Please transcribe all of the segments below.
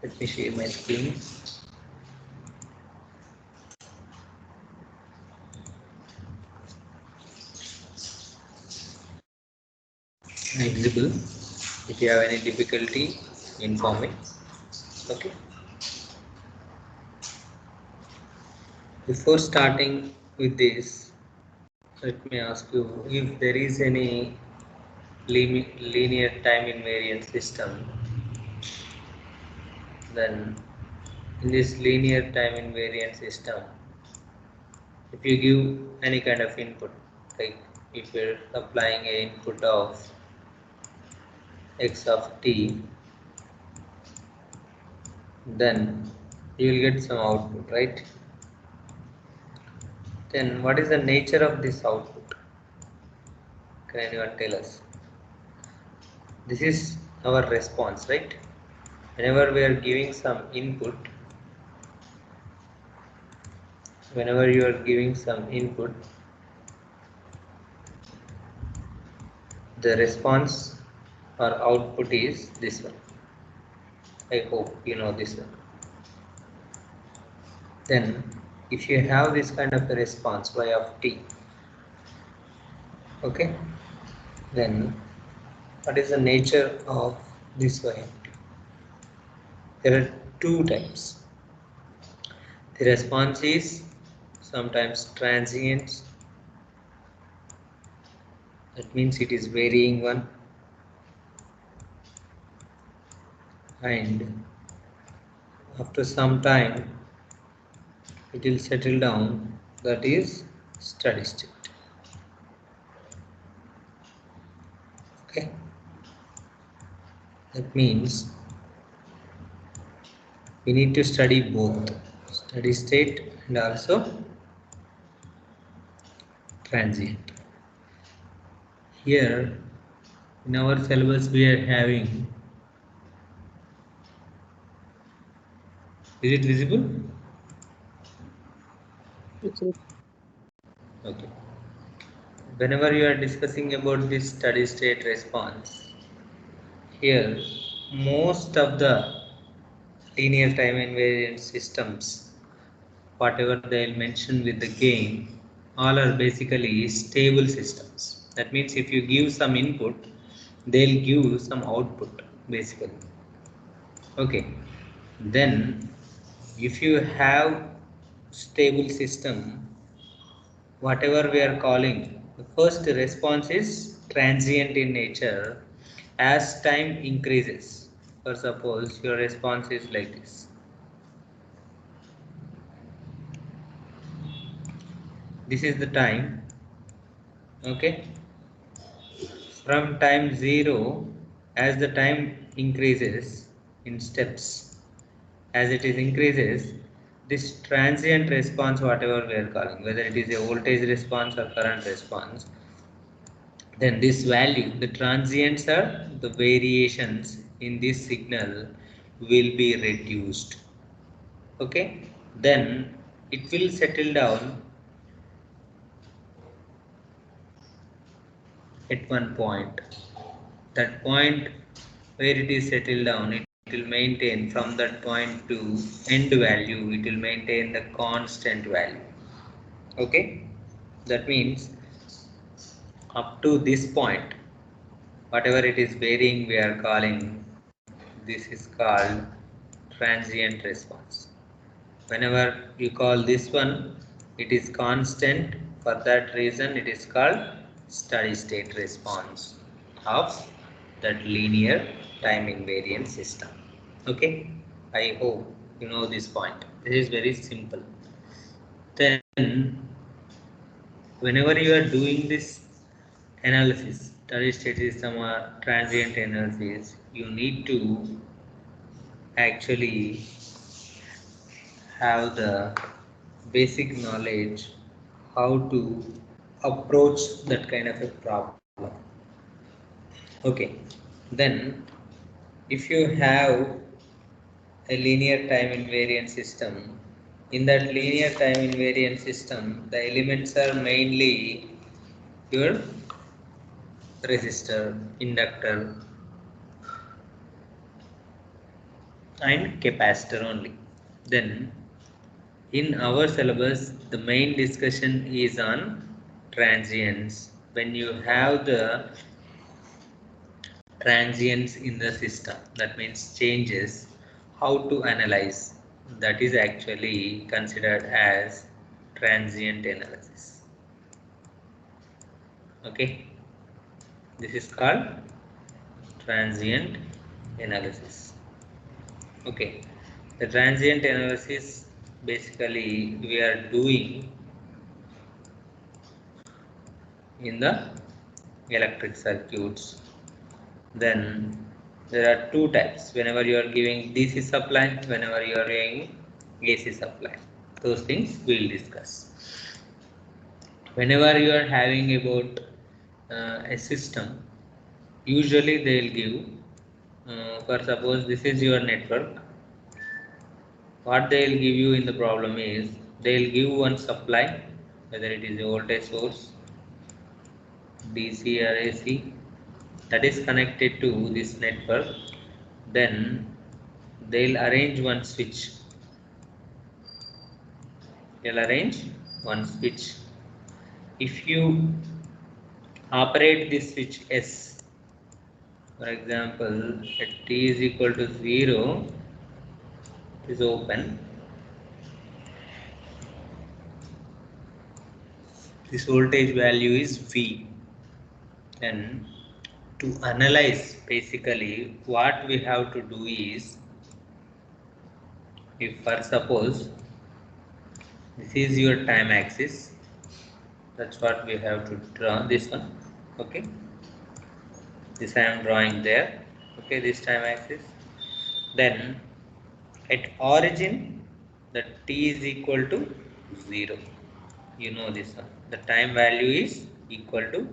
Let me share my screen. Visible. If you have any difficulty, inform me. Okay. Before starting with this, let me ask you if there is any linear time invariant system, then in this linear time invariant system, if you give any kind of input, like if you're applying an input of x of t, then you will get some output, right? Then what is the nature of this output? Can anyone tell us? This is our response, right? Whenever we are giving some input, whenever you are giving some input, the response or output is this one. I hope you know this one. Then if you have this kind of a response y of t, okay, then what is the nature of this y of t? There are two types. The response is sometimes transient, that means it is varying one, and after some time it will settle down, that is steady state. Okay, that means we need to study both steady state and also transient. Here in our syllabus we are having, is it visible? Okay. Whenever you are discussing about this steady state response, here most of the linear time invariant systems, whatever they'll mention with the gain, all are basically stable systems. That means if you give some input, they'll give some output basically. Okay, then if you have stable system, whatever we are calling, the first response is transient in nature as time increases. For suppose your response is like this. This is the time, okay? From time 0, as the time increases in steps, as it is increases, this transient response, whatever we are calling, whether it is a voltage response or current response, then this value, the transients are the variations in this signal will be reduced. Okay, then it will settle down at one point. That point where it is settled down, it will maintain from that point to end value, it will maintain the constant value. Okay, that means up to this point, whatever it is varying, we are calling, this is called transient response. Whenever you call this one, it is constant. For that reason, it is called steady state response of that linear time invariant system. Okay, I hope you know this point. This is very simple. Then, whenever you are doing this analysis, steady state system or transient analysis, you need to actually have the basic knowledge how to approach that kind of a problem. Okay, then if you have a linear time invariant system, in that linear time invariant system, the elements are mainly your resistor, inductor, and capacitor only. Then in our syllabus, the main discussion is on transients. When you have the transients in the system, that means changes, how to analyze, that is actually considered as transient analysis. Okay, this is called transient analysis. Okay, the transient analysis basically we are doing in the electric circuits. Then there are two types. Whenever you are giving DC supply, whenever you are giving AC supply, those things we will discuss. Whenever you are having about a system, usually they will give for suppose this is your network. What they will give you in the problem is they will give one supply, whether it is a voltage source, DC or AC, that is connected to this network. Then they'll arrange one switch. They'll arrange one switch. If you operate this switch S, for example, at t is equal to 0, it is open. This voltage value is V. Then to analyze, basically what we have to do is, if for suppose this is your time axis, that's what we have to draw, this one. Okay, this I am drawing there. Okay, this time axis. Then at origin the t is equal to 0. You know this one, the time value is equal to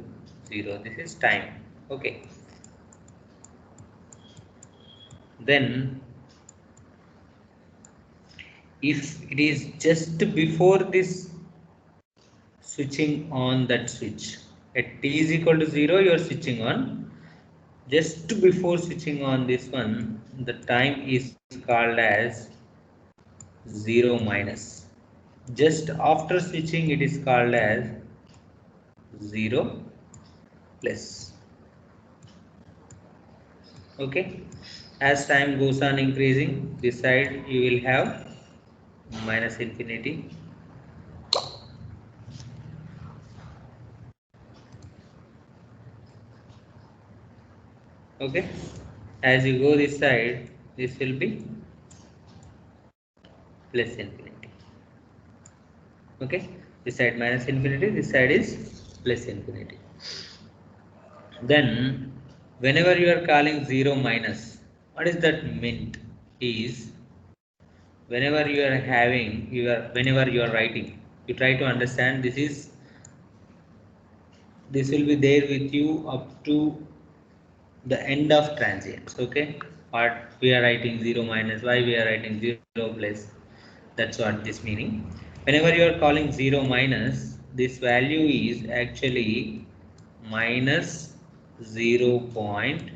0. This is time. Okay, then if it is just before this switching on that switch, at t is equal to 0 you are switching on. Just before switching on this one, the time is called as 0 minus. Just after switching it is called as 0 plus. Okay, as time goes on increasing, this side you will have minus infinity. Okay, as you go this side, this will be plus infinity. Okay, this side minus infinity, this side is plus infinity. Then whenever you are calling 0 minus, what is that meant is, whenever you are having whenever you are writing, you try to understand this will be there with you up to the end of transients. Okay, what we are writing 0 minus, why we are writing 0 plus, that's what this meaning. Whenever you are calling 0 minus, this value is actually minus 0.0000,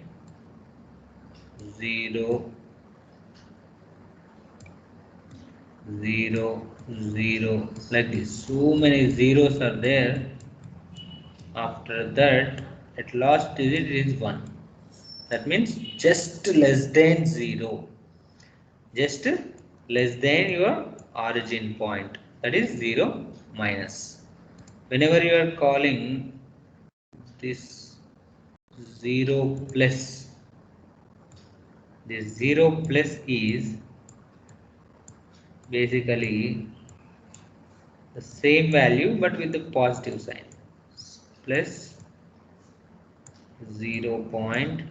like this. So many zeros are there. After that, at last digit is 1. That means just less than 0. Just less than your origin point. That is 0 minus. Whenever you are calling this 0 plus, this 0 plus is basically the same value but with the positive sign, plus 0.000,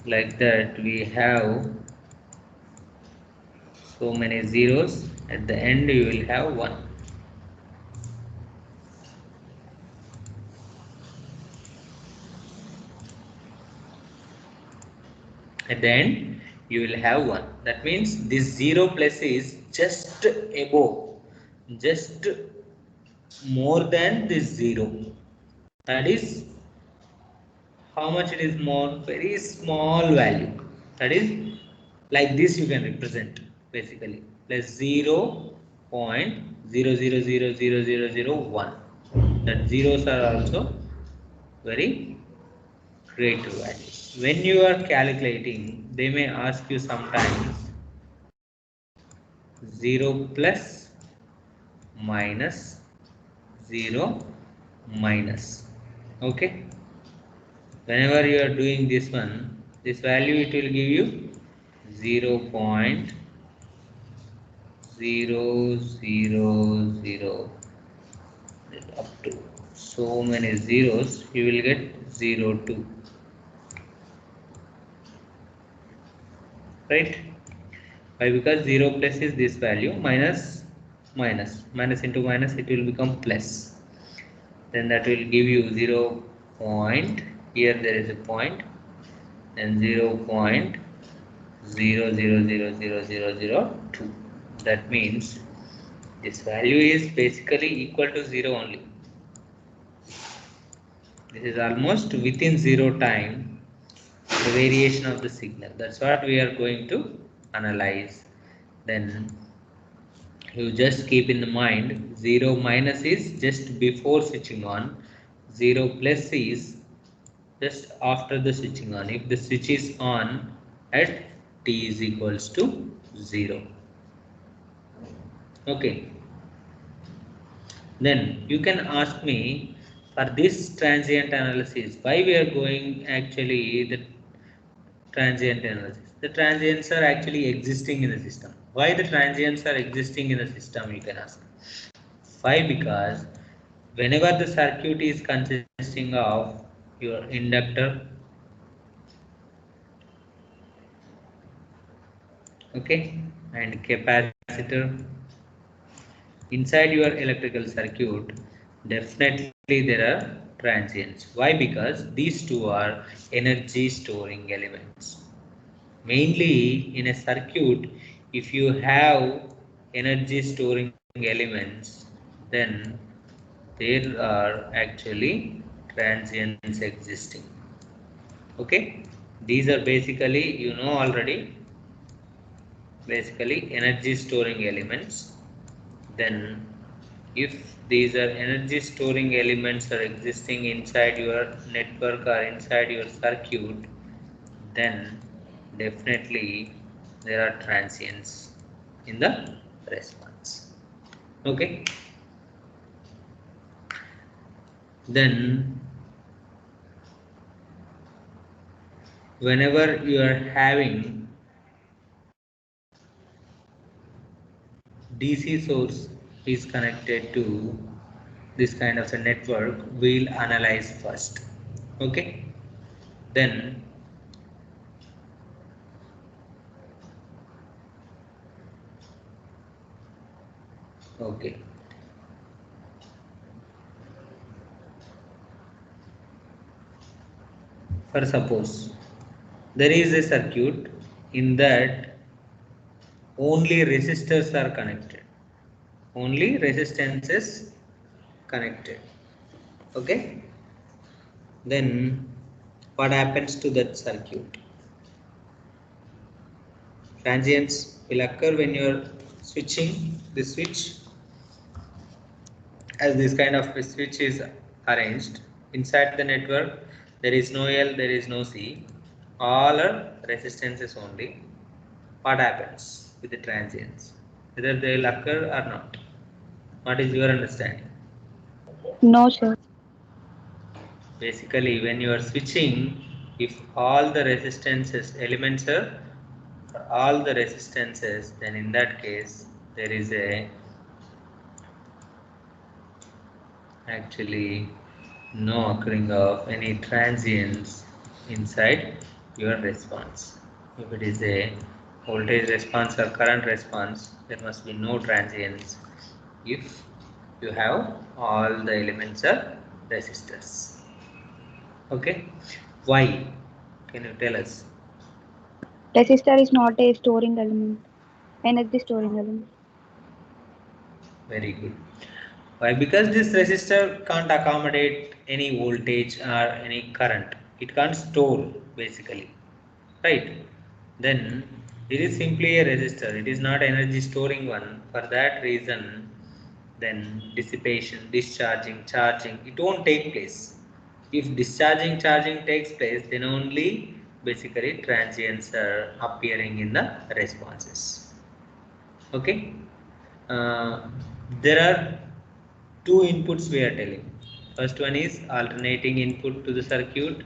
like that. We have so many zeros, at the end you will have 1. At the end you will have 1. That means this 0 plus is just above, just more than this 0. That is how much it is more, very small value, that is like this you can represent basically plus 0.00000001. That zeros are also very great values. When you are calculating, they may ask you sometimes 0 plus minus 0 minus. Okay, whenever you are doing this one, this value it will give you 0.000 up to so many zeros, you will get 02, right? Why? Because 0 plus is this value minus minus minus into minus, it will become plus. Then that will give you 0 point, here there is a point, then 0.00000002. That means this value is basically equal to 0 only. This is almost within 0 time the variation of the signal. That's what we are going to analyze. Then you just keep in the mind 0 minus is just before switching on, 0 plus is just after the switching on, if the switch is on at t is equals to 0. Okay, then you can ask me, for this transient analysis, why we are going actually the transient analysis. The transients are actually existing in the system. Why the transients are existing in the system, you can ask. Why? Because whenever the circuit is consisting of your inductor, okay, and capacitor, inside your electrical circuit, definitely there are transients. Why? Because these two are energy storing elements. Mainly in a circuit, if you have energy storing elements, then there are actually transients existing. Okay, these are basically, you know already, basically energy storing elements. Then if these are energy storing elements are existing inside your network or inside your circuit, then definitely there are transients in the response. Okay, then whenever you are having DC source is connected to this kind of a network, we'll analyze first. Okay, then okay, for suppose there is a circuit in that only resistors are connected, only resistances connected. Okay, then what happens to that circuit? Transients will occur when you are switching the switch. As this kind of a switch is arranged inside the network, there is no L, there is no C, all are resistances only. What happens with the transients? Whether they will occur or not? What is your understanding? No, sir. Basically, when you are switching, if all the resistances elements are all the resistances, then in that case there is a actually no occurring of any transients inside your response. If it is a voltage response or current response, there must be no transients if you have all the elements are resistors. Okay, why? Can you tell us? Resistor is not a storing element, energy storing element. Very good. Why? Because this resistor can't accommodate any voltage or any current it can't store basically, right? Then it is simply a resistor, it is not energy storing one. For that reason, then dissipation, discharging, charging, it won't take place. If discharging, charging takes place, then only basically transients are appearing in the responses. Okay. Uh, there are two inputs we are telling. First one is alternating input to the circuit,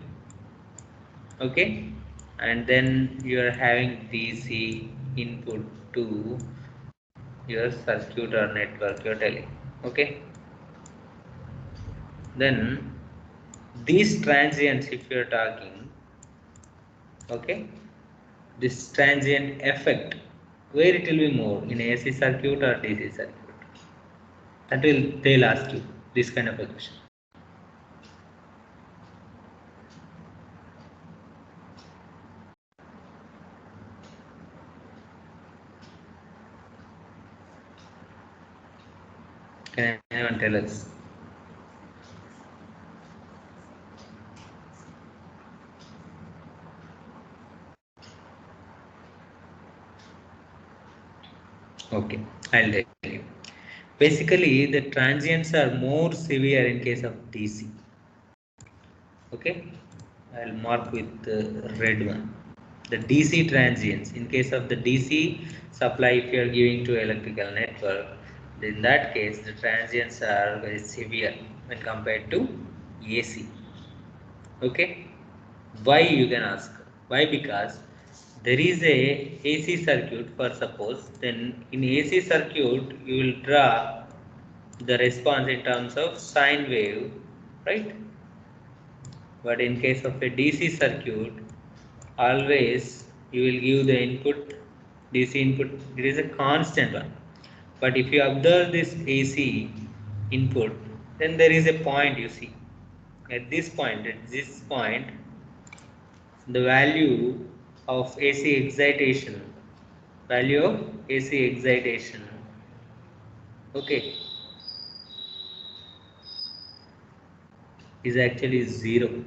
okay, and then you are having DC input to your circuit or network you're telling, okay. Then these transients, if you're talking, okay, this transient effect, where it will be more in AC circuit or DC circuit, that will they'll ask you this kind of a question. Can anyone tell us? Okay, I'll tell you. Basically, the transients are more severe in case of DC. Okay, I'll mark with the red one. The DC transients, in case of the DC supply, if you are giving to electrical network, in that case, the transients are very severe when compared to AC. Okay, why you can ask? Why? Because there is a AC circuit for suppose, then in AC circuit you will draw the response in terms of sine wave, right? But in case of a DC circuit, always you will give the input, DC input, it is a constant one. But if you observe this AC input, then there is a point you see. At this point, the value of AC excitation, okay, is actually 0.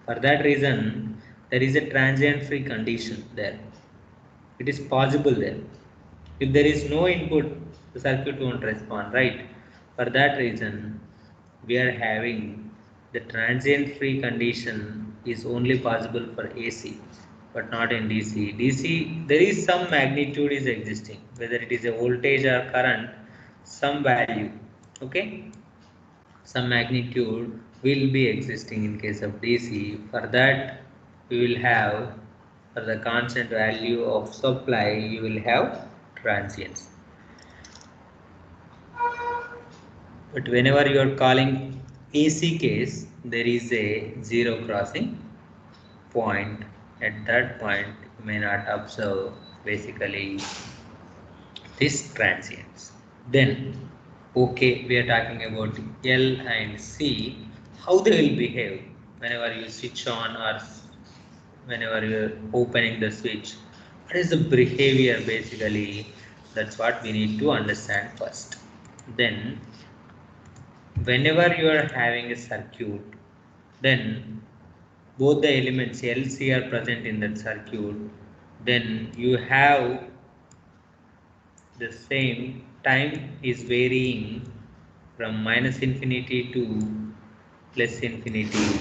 For that reason, there is a transient free condition there. It is possible there. If there is no input, the circuit won't respond, right? For that reason, we are having the transient free condition is only possible for AC, but not in DC. DC, there is some magnitude is existing, whether it is a voltage or current, some value, okay? Some magnitude will be existing in case of DC. For that, we will have, for the constant value of supply, you will have transients. But whenever you are calling AC case, there is a zero crossing point. At that point, you may not observe basically these transients. Then, okay, we are talking about L and C, how they will behave whenever you switch on or whenever you are opening the switch. What is the behavior basically? That's what we need to understand first. Then, whenever you are having a circuit, then both the elements L, C are present in that circuit, then you have the same time is varying from minus infinity to plus infinity,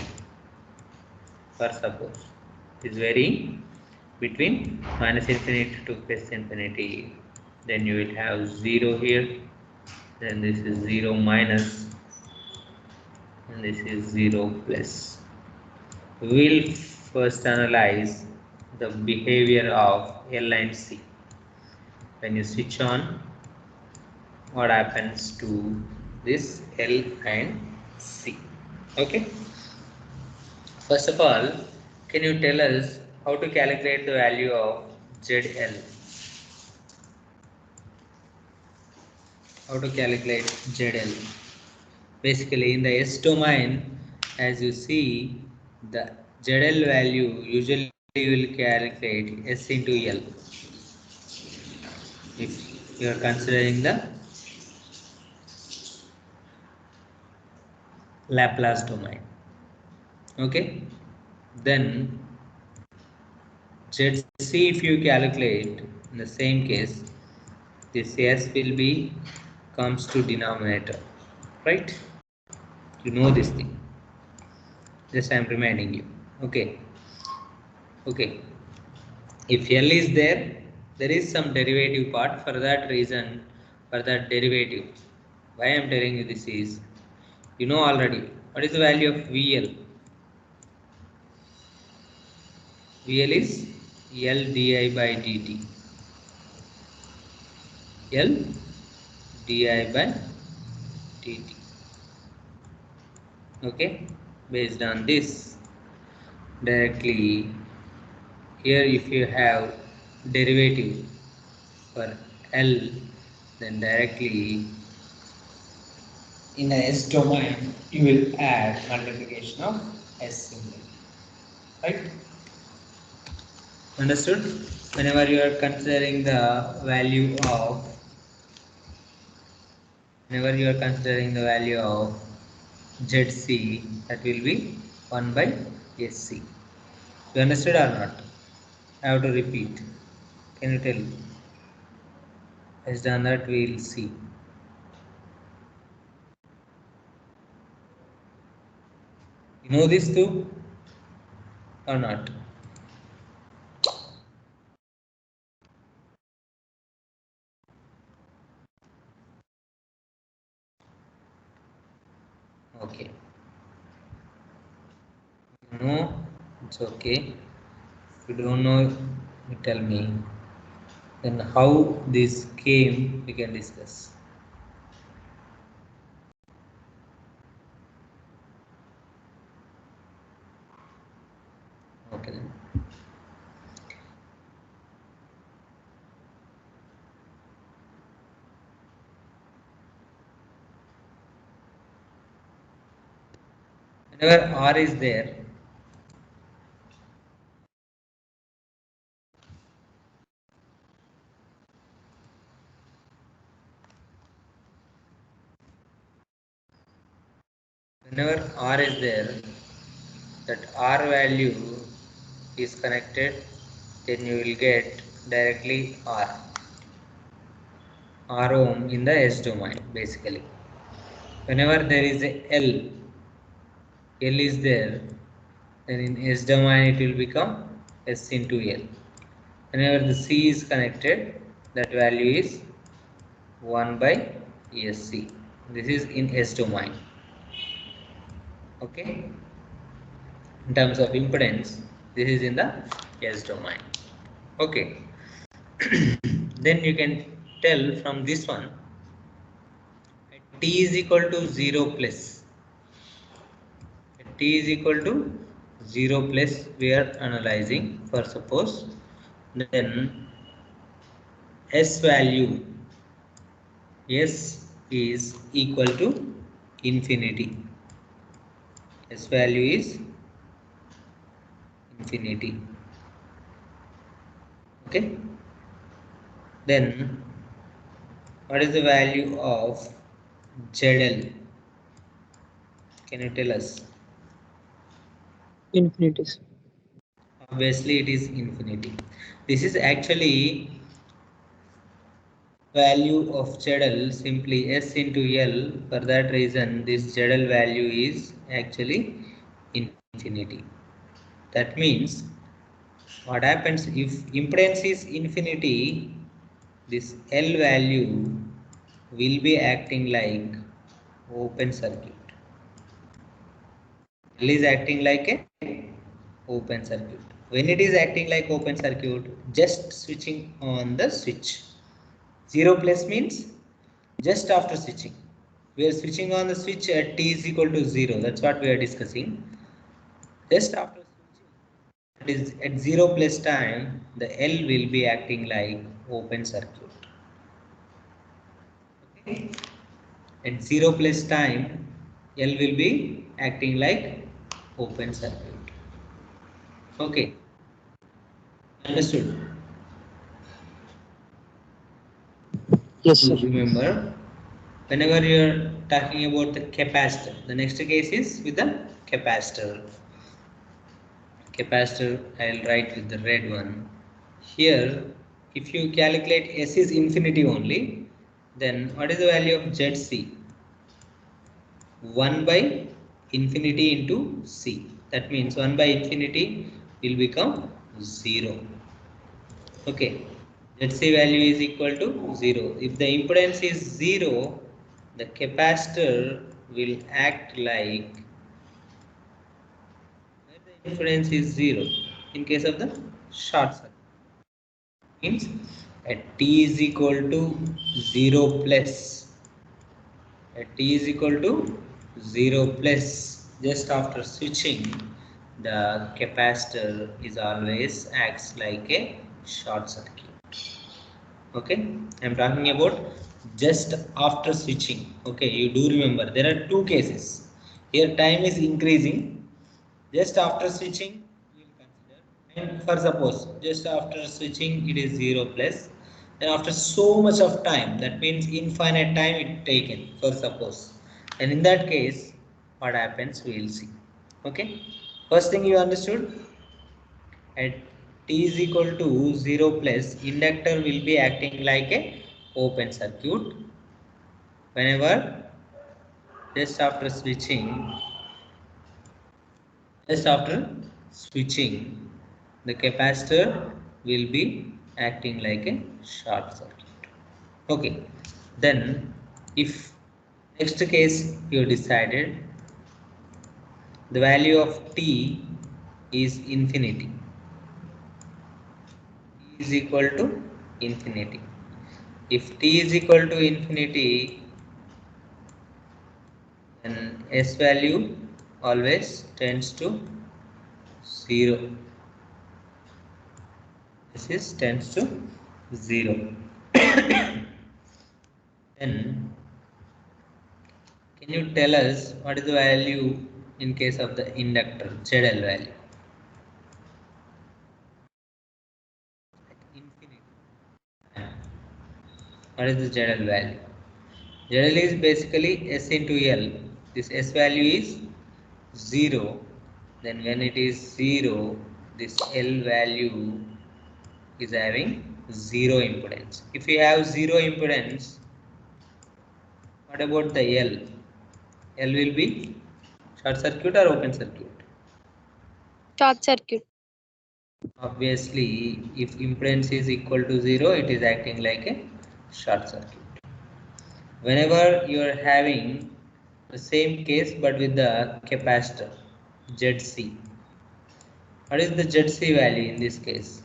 for suppose is varying between minus infinity to plus infinity, then you will have 0 here, then this is 0 minus, and this is 0 plus. We'll first analyze the behavior of L and C. When you switch on, what happens to this L and C? Okay. First of all, can you tell us how to calculate the value of ZL? How to calculate ZL? Basically, in the S domain, as you see, the ZL value usually you will calculate S into L. If you are considering the Laplace domain, okay. then ZC, if you calculate in the same case, this S will be comes to denominator, right? You know this thing. Just I am reminding you. Okay. Okay. If L is there, there is some derivative part. For that reason, for that derivative, why I am telling you this is, you know already what is the value of VL. VL is L di by dt. L di by dt. Okay, based on this, directly here if you have derivative for L, then directly in a S domain you will add multiplication of S symbol, right? Understood? Whenever you are considering the value of ZC, that will be 1 by SC. You understood or not? I have to repeat. Can you tell? Based on that, we will see. You know this too or not? Okay. No, it's okay. If you don't know, you tell me. Then how this came, we can discuss. Okay then. Whenever R is there, that R value is connected, then you will get directly R ohm in the S domain basically. Whenever there is a L is there, then in S domain it will become S into L. Whenever the C is connected, that value is 1 by SC. This is in S domain. Okay. In terms of impedance, this is in the S domain. Okay. Then you can tell from this one, T is equal to 0 plus. T is equal to 0 plus we are analyzing for suppose, then S value S is equal to infinity. S value is infinity. Okay. Then what is the value of ZL? Can you tell us? Infinity. Obviously it is infinity. This is actually value of ZL simply S into L. For that reason this ZL value is actually infinity. That means what happens if impedance is infinity, this L value will be acting like open circuit. L is acting like a open circuit. When it is acting like open circuit, just switching on the switch. 0 plus means just after switching. We are switching on the switch at t is equal to 0. That's what we are discussing. Just after switching, that is at 0 plus time, the L will be acting like open circuit. Okay. At 0 plus time, L will be acting like open circuit. Okay. Understood? Yes, sir. Remember, whenever you are talking about the capacitor, the next case is with the capacitor. capacitor I'll write with the red one. Here, if you calculate S is infinity only, then what is the value of ZC? 1 by infinity into C. That means 1 by infinity will become 0. Okay, ZC value is equal to 0. If the impedance is 0, the capacitor will act like where the impedance is 0 in case of the short circuit. Means at t is equal to 0 plus, at t is equal to 0 plus, just after switching, the capacitor is always acts like a short circuit. Okay, I'm talking about just after switching. Okay, you do remember there are two cases. Here time is increasing, just after switching we will consider, and for suppose just after switching it is 0 plus, then after so much of time, that means infinite time it taken for suppose, and in that case what happens we will see. Okay, first thing you understood, at t is equal to 0 plus, inductor will be acting like a open circuit. Whenever just after switching, the capacitor will be acting like a short circuit. Okay, then if next case you decided the value of t is infinity, t is equal to infinity. If t is equal to infinity, then s value always tends to 0. This is tends to 0. Then can you tell us what is the value in case of the inductor ZL value? Infinity. What is the ZL value? ZL is basically S into L. This S value is 0. Then when it is 0, this L value is having 0 impedance. If you have 0 impedance, what about the L? L will be short circuit or open circuit? Short circuit. Obviously, if impedance is equal to 0, it is acting like a short circuit. Whenever you are having the same case but with the capacitor ZC, what is the ZC value in this case?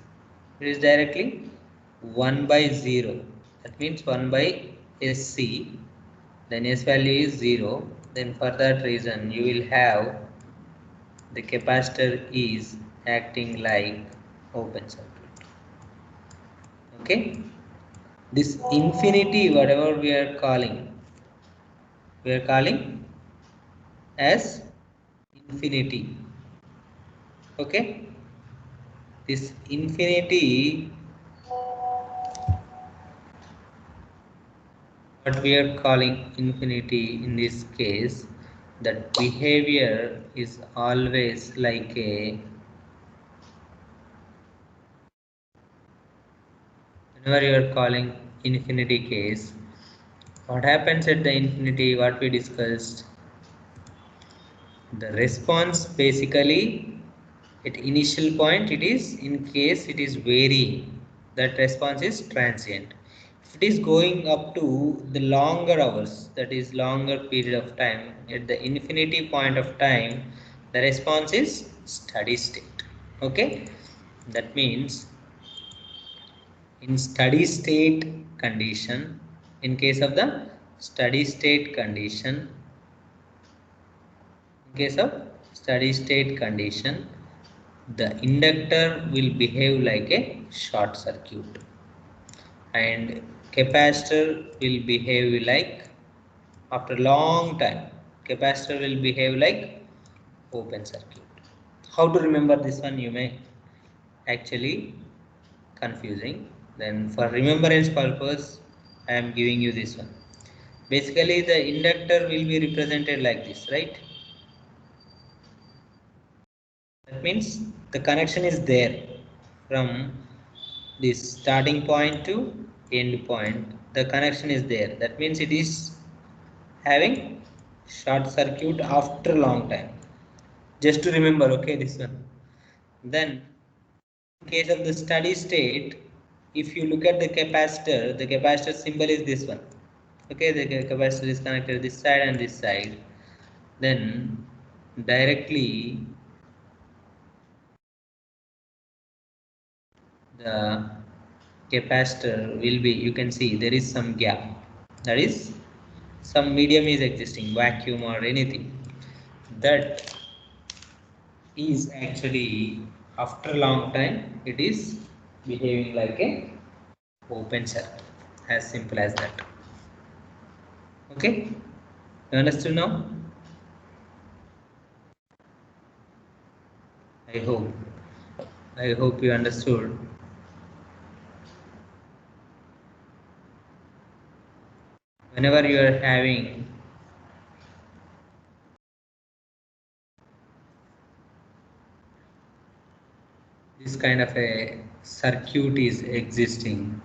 It is directly 1 by 0. That means 1 by SC. Then S value is 0. Then for that reason, you will have the capacitor is acting like open circuit. Okay, this infinity, whatever we are calling as infinity. Okay, this infinity, what we are calling infinity in this case, that behavior is always like a, whenever you are calling infinity case, what happens at the infinity, what we discussed, the response basically at initial point it is, in case it is varying, that response is transient. If it is going up to the longer hours, that is longer period of time, at the infinity point of time the response is steady state. Okay, that means in steady state condition, in case of the steady state condition, in case of steady state condition, the inductor will behave like a short circuit and capacitor will behave like, after long time, capacitor will behave like open circuit. How to remember this one, you may actually confusing. Then for remembrance purpose I am giving you this one. Basically the inductor will be represented like this, right? That means the connection is there from this starting point to end point. The connection is there. That means it is having short circuit after long time. Just to remember, okay, this one. Then, in case of the steady state, if you look at the capacitor symbol is this one. Okay, the capacitor is connected this side and this side. Then, directly the capacitor will be, you can see there is some gap, that is some medium is existing, vacuum or anything, that is actually after a long time it is behaving like a open circuit, as simple as that. Okay, you understood now? i hope I hope you understood. Whenever you are having this kind of a circuit is existing,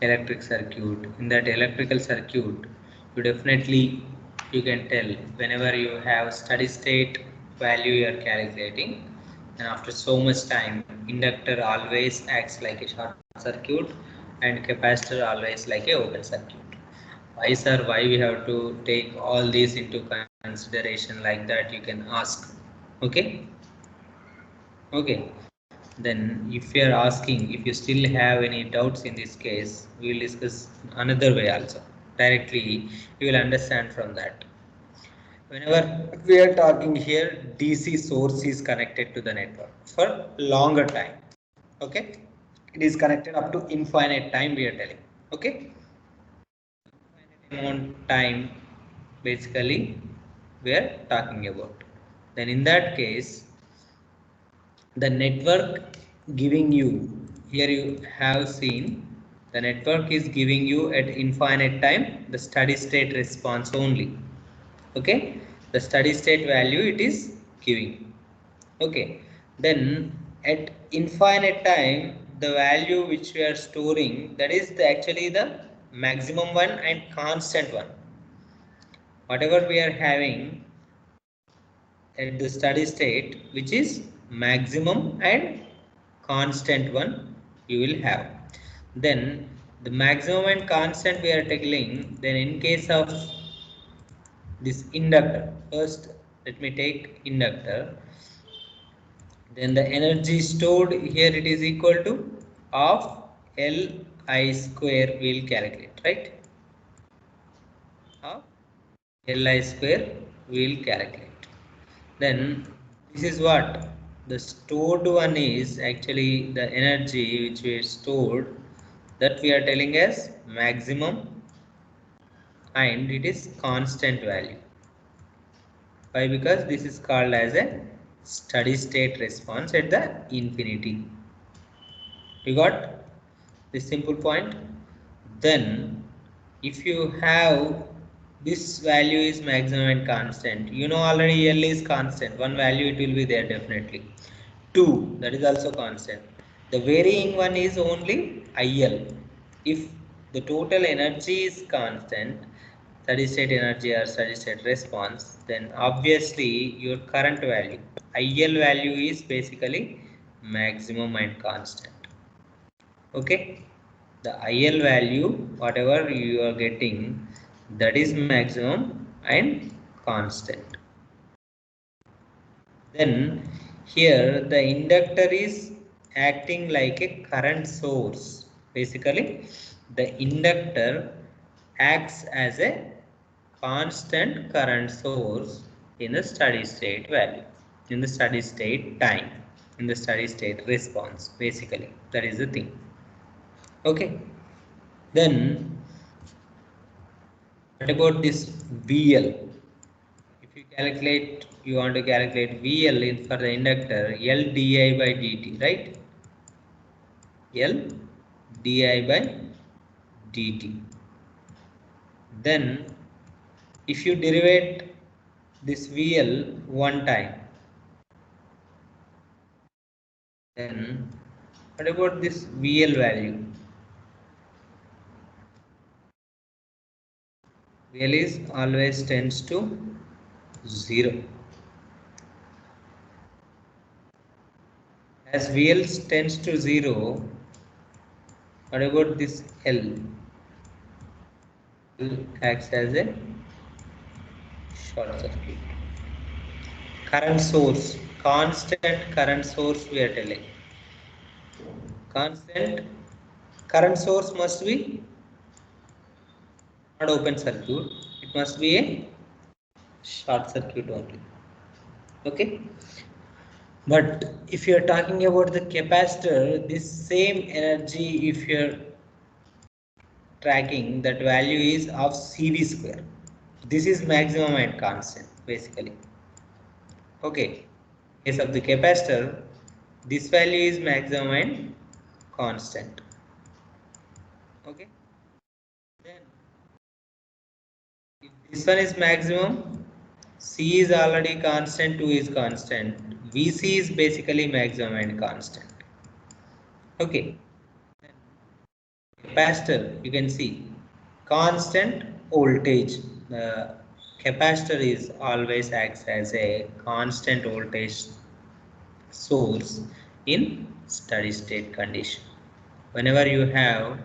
electric circuit, in that electrical circuit you definitely, you can tell whenever you have steady state value you are calculating, and after so much time inductor always acts like a short circuit and capacitor always like a open circuit. Why sir, why we have to take all these into consideration like that, you can ask. Okay, okay. Then if you are asking, if you still have any doubts in this case, we will discuss another way also. Directly you will understand from that. Whenever we are talking here, DC source is connected to the network for longer time. Okay, it is connected up to infinite time we are telling. Okay, amount time basically we are talking about. Then in that case, the network giving you, here you have seen the network is giving you at infinite time the steady state response only. Okay, the steady state value it is giving. Okay, then at infinite time the value which we are storing, that is actually the maximum one and constant one. Whatever we are having at the steady state, which is maximum and constant one you will have. Then the maximum and constant we are tackling. Then in case of this inductor, first let me take inductor. Then the energy stored here, it is equal to of Li square we will calculate, right? Of Li square we will calculate. Then this is what the stored one is, actually the energy which we stored, that we are telling as maximum and it is constant value. Why? Because this is called as a steady state response at the infinity. You got this simple point? Then if you have this value is maximum and constant, you know already L is constant, one value it will be there definitely. 2, that is also constant. The varying one is only IL. If the total energy is constant, steady state energy or steady state response, then obviously your current value IL value is basically maximum and constant. Okay, the IL value whatever you are getting, that is maximum and constant. Then here the inductor is acting like a current source. Basically the inductor acts as a constant current source in the steady state value, in the steady state time, in the steady state response. Basically that is the thing. Okay, then what about this VL? If you calculate, you want to calculate VL in for the inductor, L di by dt, right? L di by dt. Then if you derive this VL one time, Then what about this VL value? VL is always tends to 0. As VL tends to 0, what about this L? L acts as a short circuit. Current source, constant current source we are telling. Constant current source must be not open circuit, it must be a short circuit only. Okay. But if you are talking about the capacitor, this same energy, if you are tracking, that value is of CV square. This is maximum and constant basically. Okay. In case of the capacitor, this value is maximum and constant. Okay. Then if this one is maximum, C is already constant, 2 is constant. VC is basically maximum and constant. Okay. Capacitor, you can see constant voltage. The capacitor is always acts as a constant voltage source in steady state condition. Whenever you have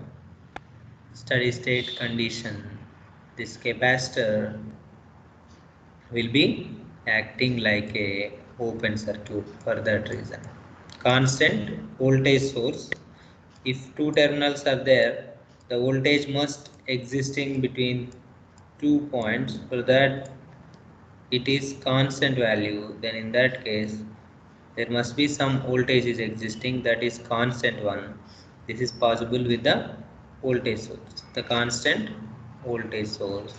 steady state condition, this capacitor will be acting like a open circuit for that reason. Constant voltage source. If two terminals are there, the voltage must existing between 2 points so that it is constant value. Then in that case, there must be some voltage is existing that is constant one. This is possible with the voltage source, the constant voltage source.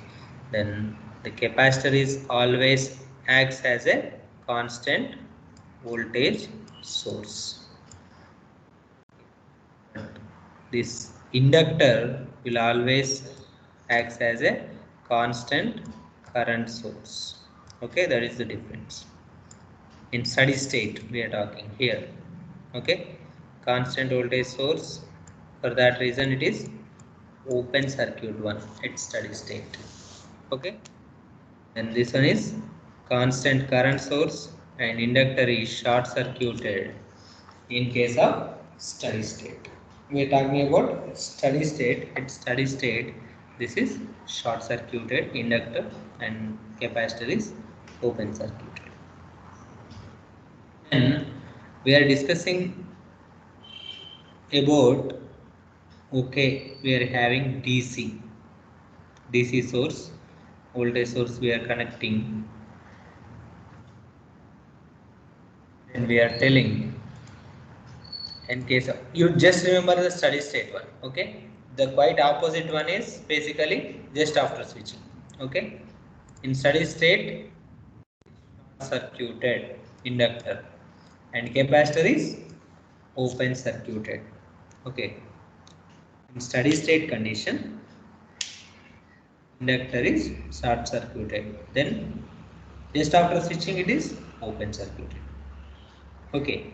Then the capacitor is always acts as a constant voltage source. This inductor will always acts as a constant current source. Okay, that is the difference. In steady state we are talking here. Okay, constant voltage source, for that reason it is open circuit one at steady state. Okay, and this one is constant current source and inductor is short circuited in case of steady state. We are talking about steady state. At steady state, this is short circuited inductor and capacitor is open circuited. And we are discussing about, okay, we are having DC source, voltage source we are connecting, and we are telling in case of, you just remember the steady state one. Okay, the quite opposite one is basically just after switching. Okay, in steady state circuited inductor and capacitor is open circuited. Okay, in steady state condition inductor is short circuited, then just after switching it is open circuited. Okay,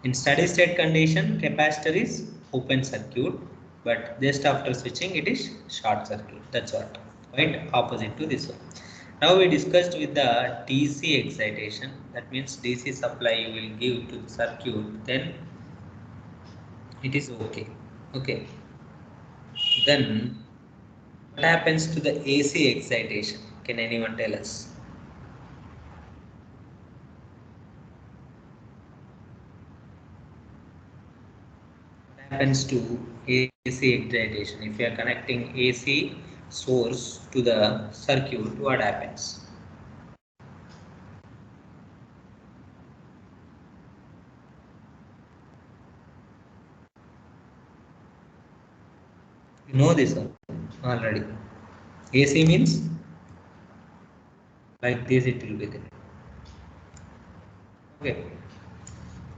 in steady state condition capacitor is open circuit, but just after switching it is short circuit. That's what, quite opposite to this one. Now we discussed with the DC excitation, that means DC supply you will give to the circuit, then it is okay. Okay, then what happens to the AC excitation? Can anyone tell us? What happens to AC excitation? If you are connecting AC source to the circuit, what happens? You know this one already. AC means like this it will be there. Okay.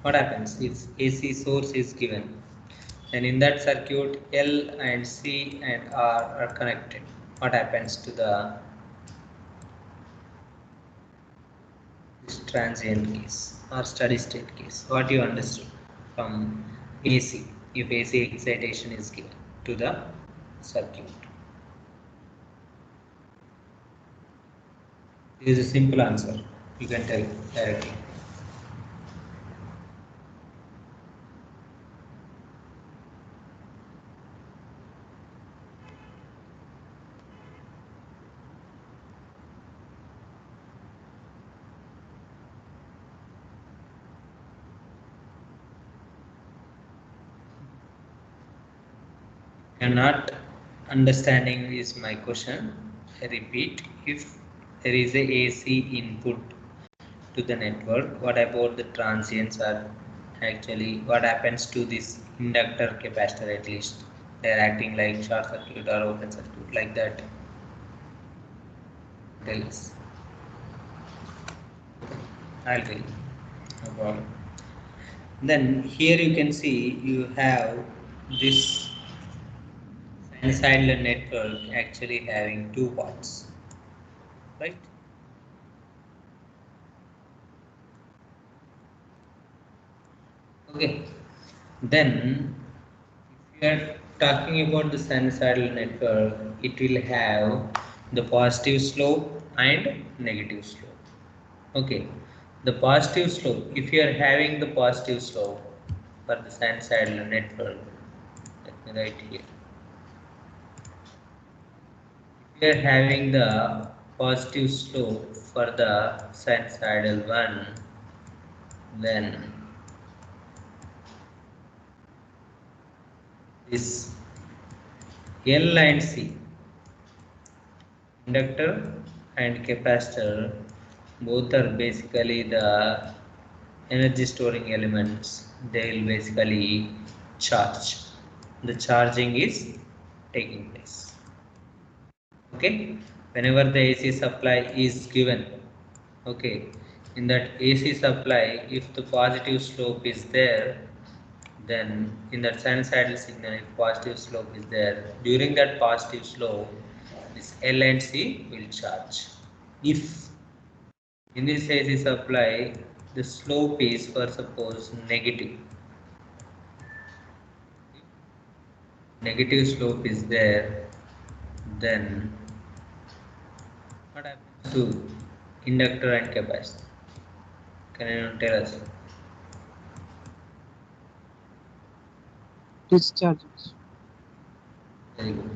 What happens if AC source is given? Then in that circuit L and C and R are connected. What happens to the this transient case or steady state case? What you understood? from AC if AC excitation is given to the circuit. This is a simple answer. You can tell directly. Cannot understanding is my question. I repeat, if there is a AC input to the network, what about the transients are actually what happens to this inductor capacitor? At least they are acting like short circuit or open circuit, like that. Tell us. I'll tell you. No problem. Then here you can see you have this sinusoidal network actually having two parts, right? Okay. Then if you are talking about the sinusoidal network, it will have the positive slope and negative slope. Okay. The positive slope, if you are having the positive slope for the sinusoidal network, let me write here. We are having the positive slope for the sinusoidal one, then this L and C, inductor and capacitor, both are basically the energy storing elements. They will basically charge. The charging is taking place. Okay, whenever the AC supply is given, okay, in that AC supply, if the positive slope is there, then in that sinusoidal signal, if positive slope is there, during that positive slope, this L and C will charge. If in this AC supply, the slope is, for suppose, negative. Negative slope is there, then what happens to inductor and capacitor? Can anyone tell us? Discharges. Very good.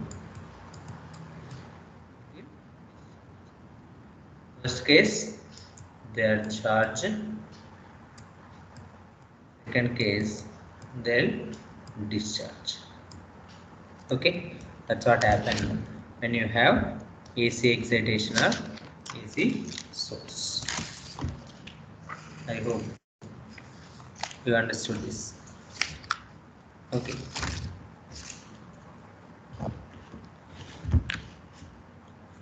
First case, they are charged. Second case, they'll discharge. Okay, that's what happened when you have AC excitation or AC source. I hope you understood this. Okay.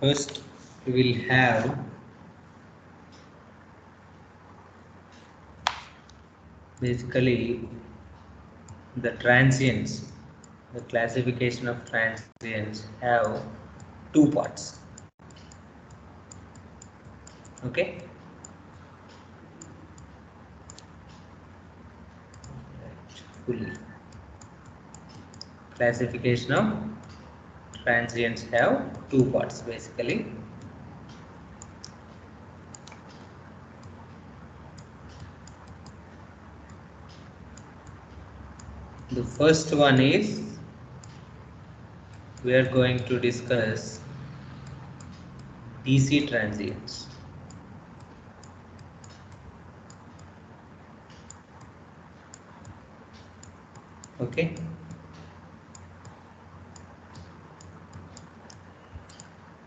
First, we will have basically the transients. The classification of transients have two parts. Okay. Fully. Classification of transients have two parts basically. The first one is we are going to discuss DC transients. Okay.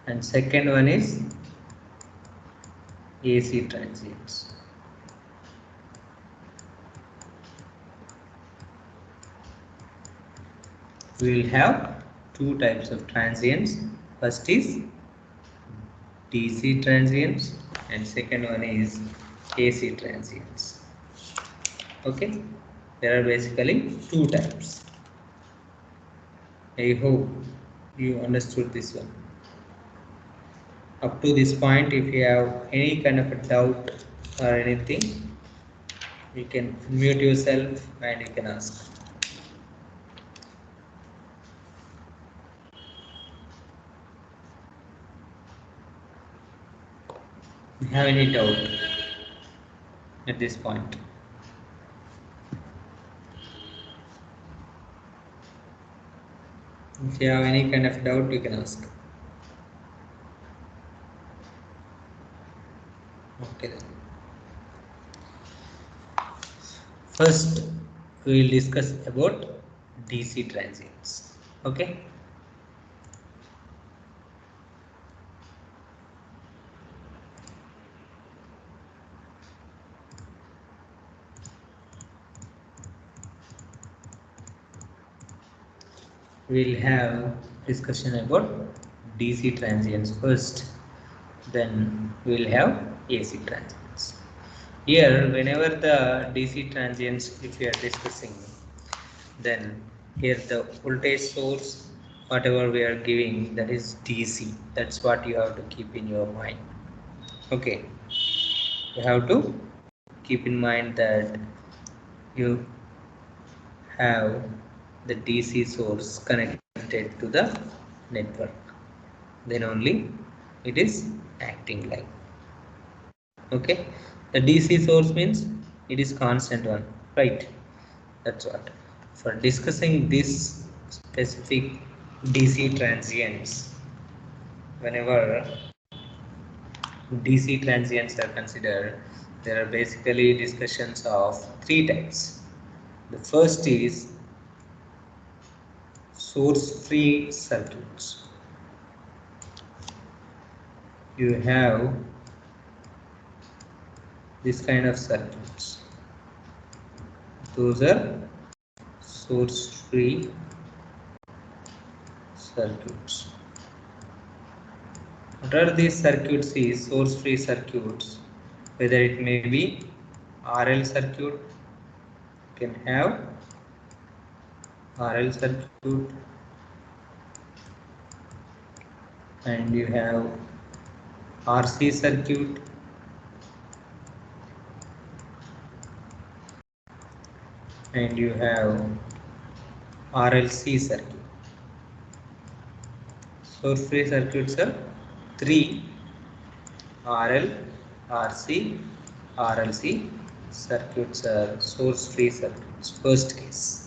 And second one is AC transients. We will have two types of transients. First is DC transients and second one is AC transients. Okay, there are basically two types. I hope you understood this one. Up to this point, if you have any kind of a doubt or anything, You can mute yourself and you can ask. Have any doubt at this point? If you have any kind of doubt, you can ask. Okay then. First, we will discuss about DC transients. Okay. We'll have discussion about DC transients first, then we'll have AC transients. Here, whenever the DC transients, if we are discussing, then here the voltage source, whatever we are giving, that is DC. That's what you have to keep in your mind. Okay, you have to keep in mind that you have the DC source connected to the network, then only it is acting like. Okay, the DC source means it is constant one, right? That's what. For discussing this specific DC transients, whenever DC transients are considered, there are basically discussions of three types. The first is source-free circuits. You have this kind of circuits. Those are source-free circuits. What are these circuits? Is source-free circuits, whether it may be RL circuit, you can have RL circuit, and you have RC circuit, and you have RLC circuit. Source-free circuits are three: RL, RC, RLC circuits are source-free circuits. First case.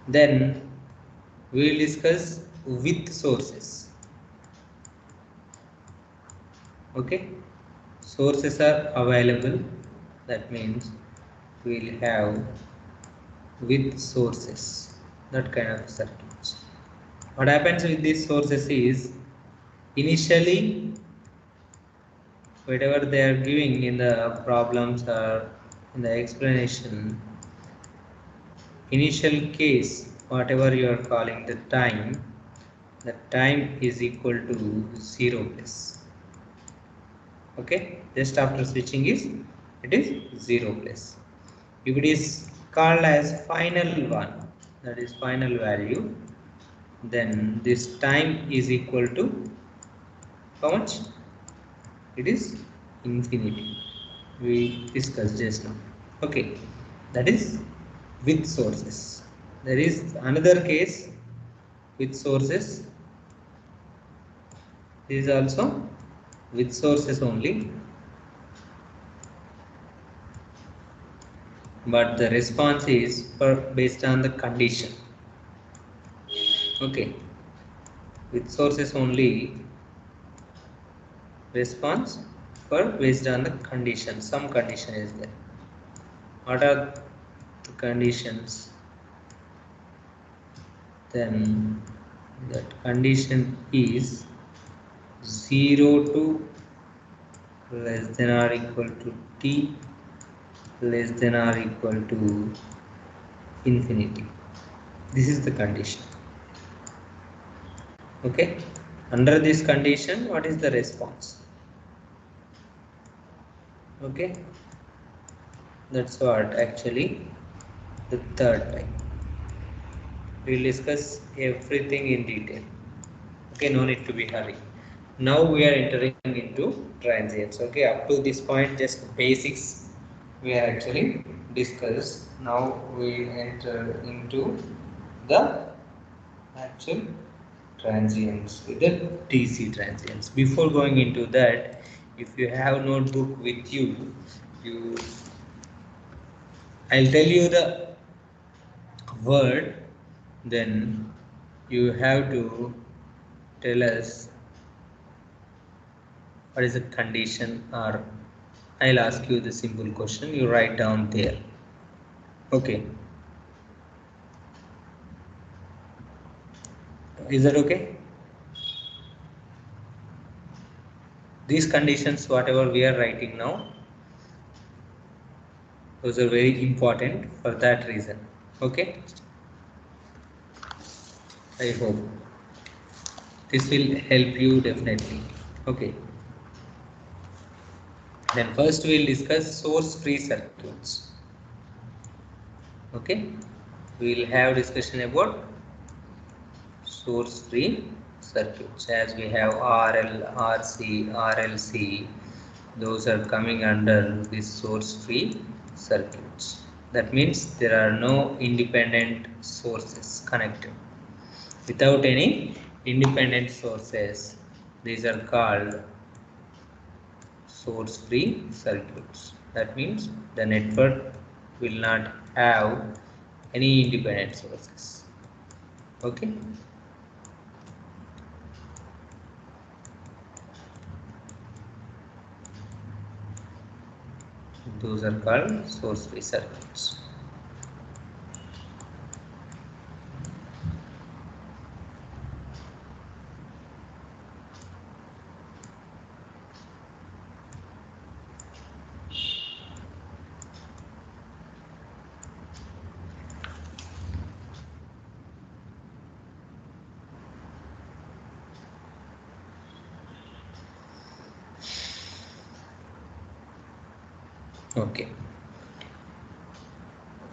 Then we will discuss with sources. Okay, sources are available. That means we will have with sources, that kind of circuits. What happens with these sources is, initially whatever they are giving in the problems or in the explanation, initial case, whatever you are calling the time is equal to 0 plus. Okay, just after switching it is 0 plus. If it is called as final one, that is final value, then this time is equal to how much? It is infinity. We discussed just now. Okay, that is with sources. There is another case with sources. This is also with sources only, but the response is based on the condition. Okay, with sources only, response for based on the condition. Some condition is there. What are the conditions? Then that condition is 0 to less than or equal to t less than or equal to infinity. This is the condition. Okay, under this condition, what is the response? Okay, that's what actually the third type. We'll discuss everything in detail. Okay, no need to be hurry. Now we are entering into transients. Okay, up to this point, just basics we are actually discussed. Now we enter into the actual transients with the DC transients. Before going into that, if you have notebook with you, I'll tell you the word, then you have to tell us what is the condition, or I'll ask you the simple question, you write down there. Okay. Is that okay? These conditions, whatever we are writing now, those are very important for that reason. Okay. I hope this will help you definitely. Okay. Then first we'll discuss source-free circuits. Okay. We'll have discussion about source-free circuits, as we have RL, RC, RLC. Those are coming under these source-free circuits. That means there are no independent sources connected. Without any independent sources, these are called source-free circuits. That means the network will not have any independent sources. Okay. Those are called source-free circuits. Okay.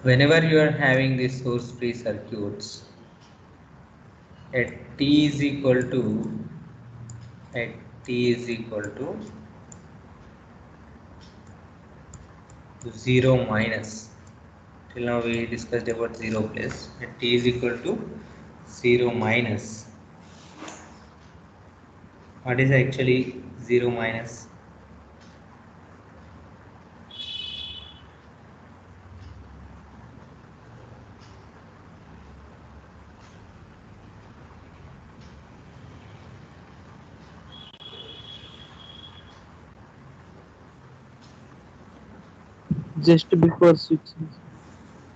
Whenever you are having these source-free circuits, at t is equal to 0 minus, till now we discussed about 0 plus, at t is equal to 0 minus. What is actually 0 minus? Just before switching.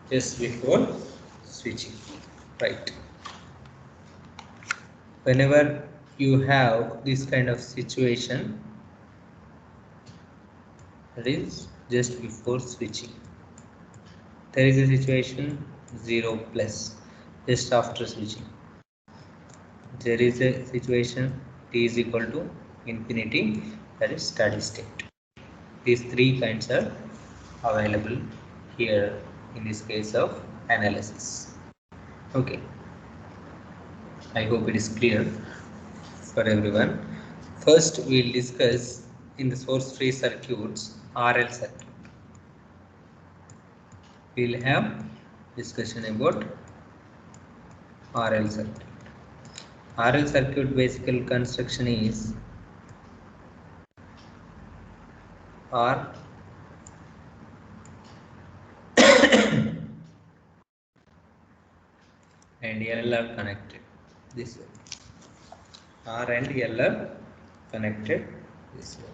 Just before switching, right? Whenever you have this kind of situation, that is just before switching, there is a situation 0 plus just after switching. There is a situation t is equal to infinity, that is steady state. These three kinds are available here in this case of analysis. Okay, I hope it is clear for everyone. First we'll discuss in the source-free circuits RL circuit. We'll have discussion about RL circuit. RL circuit basic construction is R and L are connected this way. R and L are connected this way.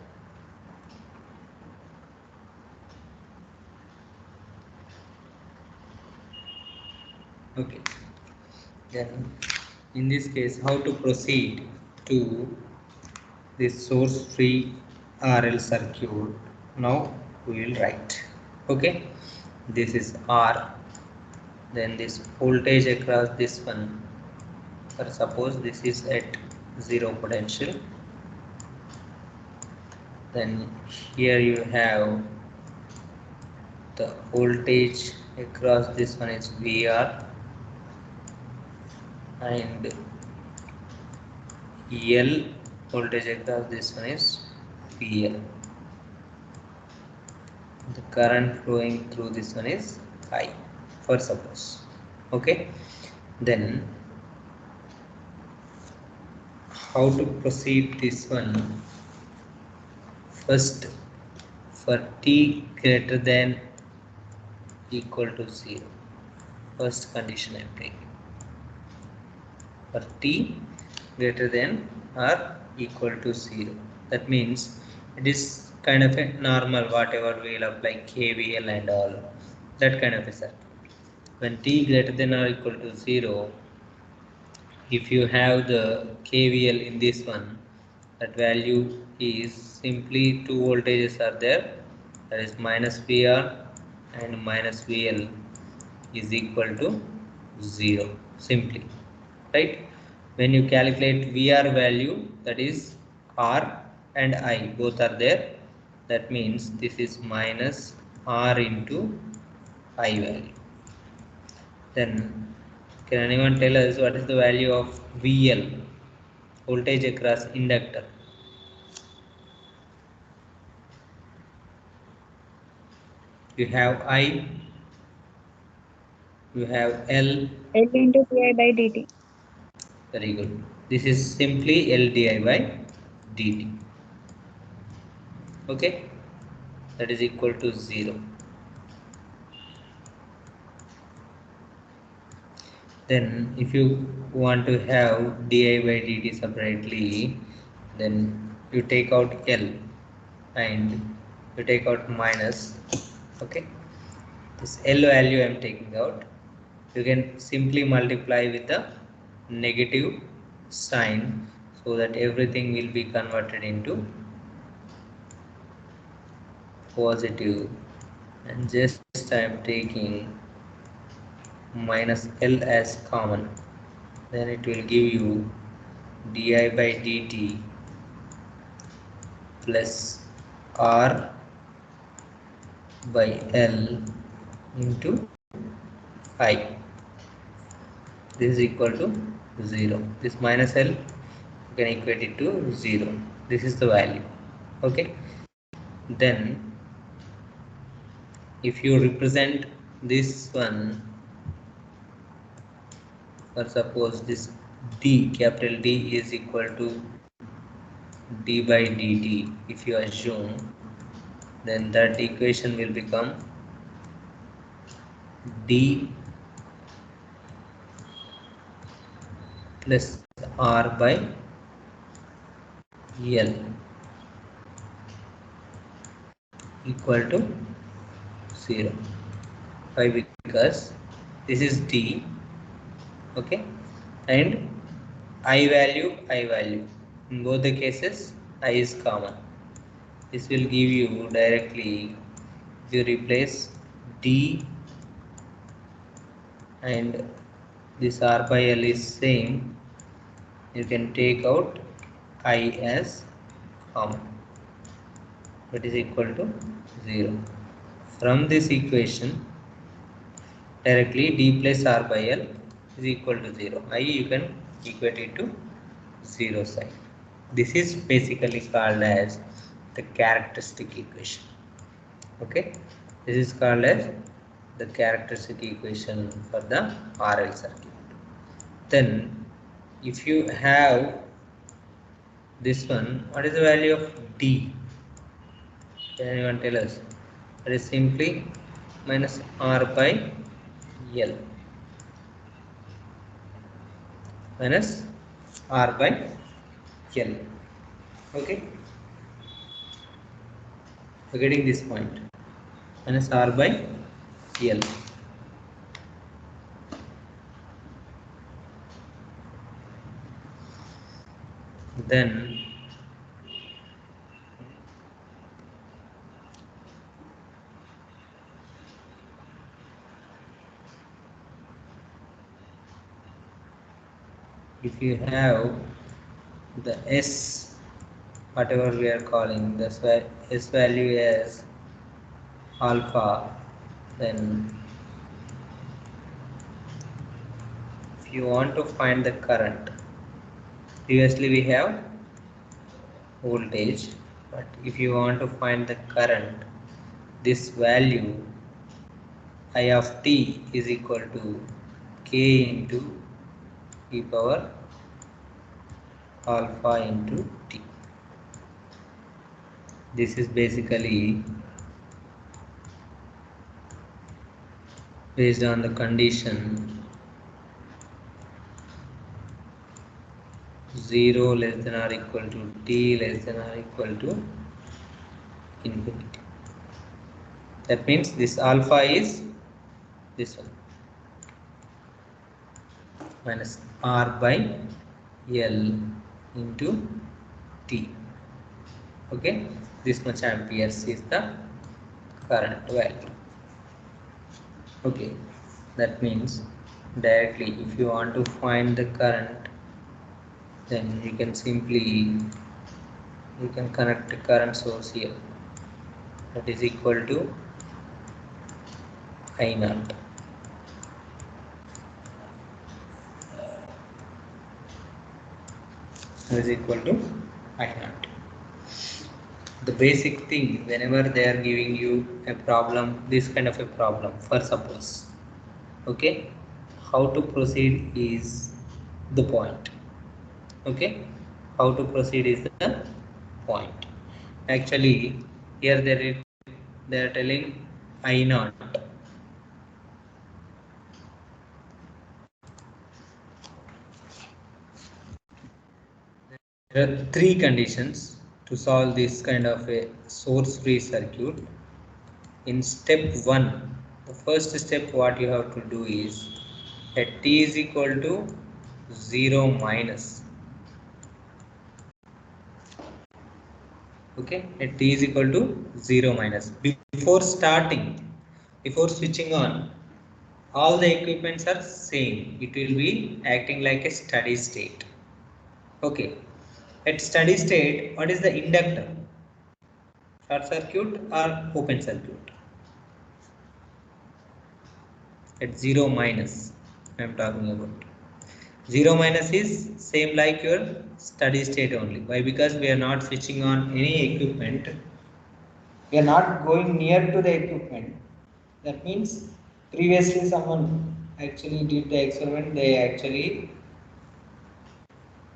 Okay. Then in this case, how to proceed to this source-free RL circuit? Now we will write. Okay. This is R. Then this voltage across this one. For suppose this is at 0 potential. Then here you have the voltage across this one is VR, and L voltage across this one is PL. The current flowing through this one is I, for suppose. Okay, then how to proceed this one? First, for t greater than equal to 0, first condition I am taking. For t greater than or equal to 0, that means it is kind of a normal whatever we'll apply KVL and all that kind of a circuit. When t greater than or equal to 0, if you have the KVL in this one, that value is simply two voltages are there, that is minus VR and minus VL is equal to 0 simply, right? When you calculate VR value, that is R and I both are there, that means this is minus R into I value. Then can anyone tell us what is the value of VL, voltage across inductor? You have I, you have L. L into di by dt. Very good. This is simply L di by dt. Okay, that is equal to 0. Then if you want to have di by dt separately, then you take out L and you take out minus. Okay, this L value I am taking out. You can simply multiply with the negative sign so that everything will be converted into positive, and just I am taking minus L as common, then it will give you di by dt plus R by L into I. This is equal to 0. This minus L, you can equate it to 0. This is the value. Okay, then if you represent this one, or suppose this D, capital D is equal to d by dt, if you assume, then that equation will become d plus R by L equal to 0. Why? Because this is D, okay, and I value, in both the cases I is common. This will give you directly, if you replace D and this R by L is same, you can take out I as common, that is equal to 0. From this equation directly D plus R by L is equal to 0. I you can equate it to 0 side. This is basically called as the characteristic equation. Okay, this is called as the characteristic equation for the RL circuit. Then if you have this one, what is the value of D? Can anyone tell us? That is simply minus R by L, minus R by L. Okay, we're getting this point, minus R by L. Then if you have the S, whatever we are calling this S value as alpha, then if you want to find the current, previously we have voltage, but if you want to find the current, this value I of t is equal to k into e power alpha into t. This is basically based on the condition 0 less than or equal to t less than or equal to infinity. That means this alpha is this one minus r by L into t. Okay, this much amperes is the current value. Okay, that means directly if you want to find the current, then you can connect the current source here, that is equal to I naught. That is equal to I naught. The basic thing, whenever they are giving you a problem, this kind of a problem, for suppose, okay, how to proceed is the point. Okay, how to proceed is the point. Actually here they are telling I naught. There are three conditions to solve this kind of a source free circuit. In step 1, the first step what you have to do is at t is equal to 0 minus. Okay, at t is equal to 0 minus. Before switching on, all the equipments are same. It will be acting like a steady state. Okay, at steady state, what is the inductor? Short circuit or open circuit? At 0 minus I am talking about. 0 minus is same like your steady state only. Why? Because we are not switching on any equipment. We are not going near to the equipment. That means previously someone actually did the experiment. They actually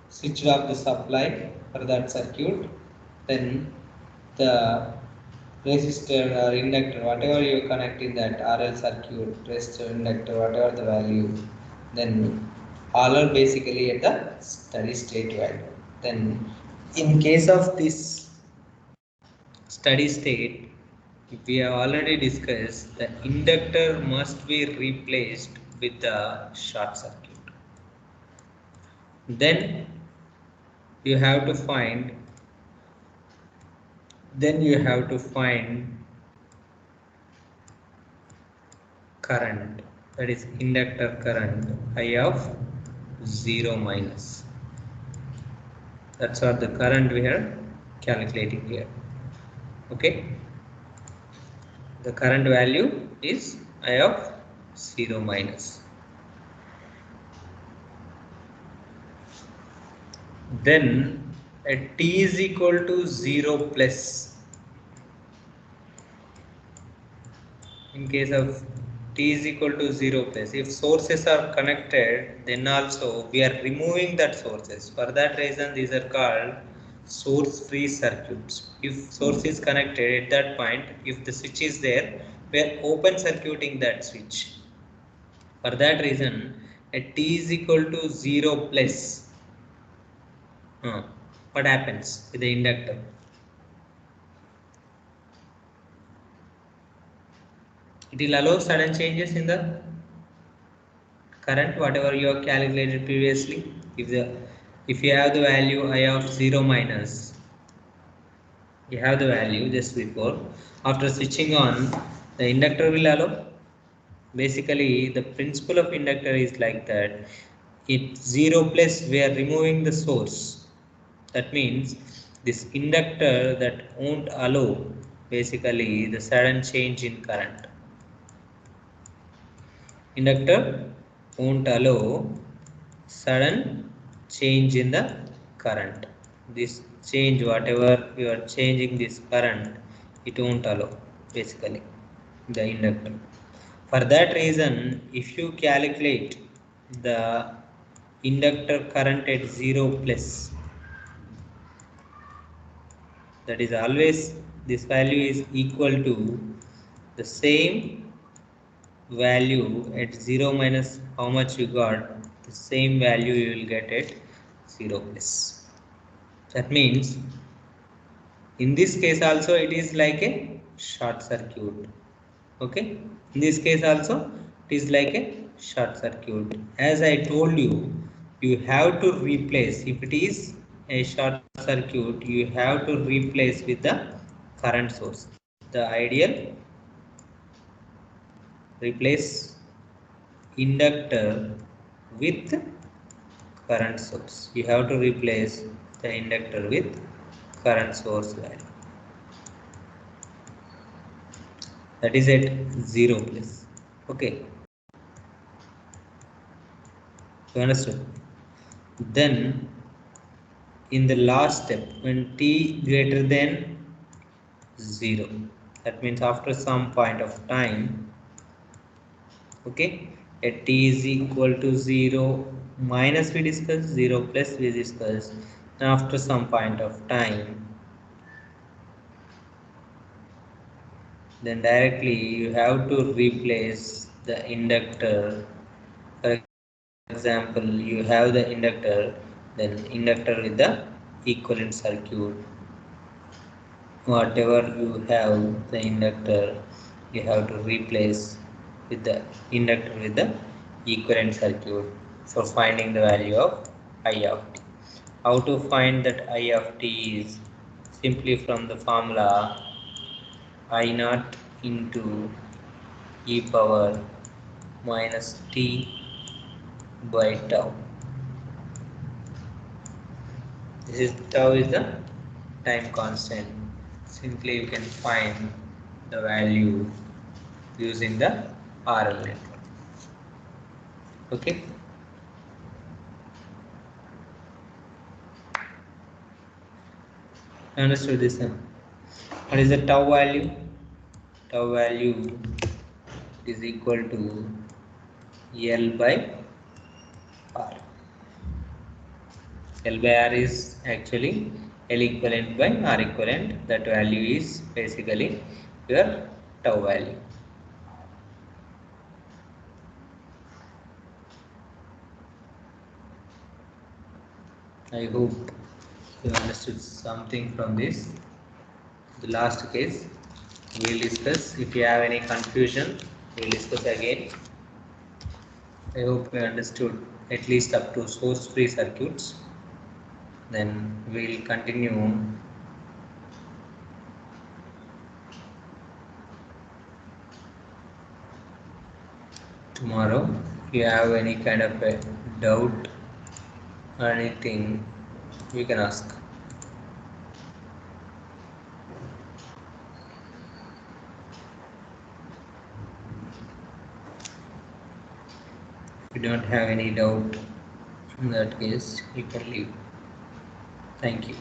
switched off the supply for that circuit. Then the resistor or inductor, whatever you connect in that RL circuit, resistor, inductor, whatever the value, then all are basically at the steady state value. Then in case of this steady state, we have already discussed the inductor must be replaced with the short circuit. Then you have to find current, that is inductor current I of 0 minus. That's what the current we are calculating here. Okay, the current value is I of 0 minus. Then at t is equal to 0 plus, in case of t is equal to 0 plus, if sources are connected, then also we are removing that sources. For that reason, these are called source free circuits. If source is connected at that point, if the switch is there, we are open circuiting that switch. For that reason, at t is equal to 0 plus, what happens with the inductor? It will allow sudden changes in the current, whatever you have calculated previously. If you have the value I of 0 minus, you have the value just before. After switching on, the inductor will allow. Basically, the principle of inductor is like that. It 0 plus, we are removing the source. That means this inductor that won't allow basically the sudden change in current. Inductor won't allow sudden change in the current. This change, whatever you are changing this current, it won't allow. basically the inductor. For that reason, if you calculate the inductor current at 0 plus, that is always this value is equal to the same value at 0 minus how much you got, the same value you will get at 0 plus. That means in this case also it is like a short circuit. Okay, in this case also it is like a short circuit. As I told you, you have to replace, if it is a short circuit, you have to replace with the current source. The ideal, replace inductor with current source. You have to replace the inductor with current source value. That is at 0 plus. Okay, you understood? Then in the last step, when t greater than 0, that means after some point of time, okay, at t is equal to 0 minus we discussed, 0 plus we discussed, and after some point of time, then directly you have to replace the inductor. For example, you have the inductor, then inductor with the equivalent circuit. Whatever you have the inductor, you have to replace with the inductor with the equivalent circuit for finding the value of I of t. How to find that I of t is simply from the formula I naught into e power minus t by tau. This is tau is the time constant. Simply you can find the value using the RL network. Okay. Understood this now? What is the tau value? Tau value is equal to L by R. L by R is actually L equivalent by R equivalent. That value is basically your tau value. I hope you understood something from this. The last case we will discuss. If you have any confusion, we will discuss again. I hope you understood at least up to source free circuits. Then we will continue tomorrow. If you have any kind of a doubt or anything, you can ask. If you don't have any doubt in that case, you can leave. Thank you.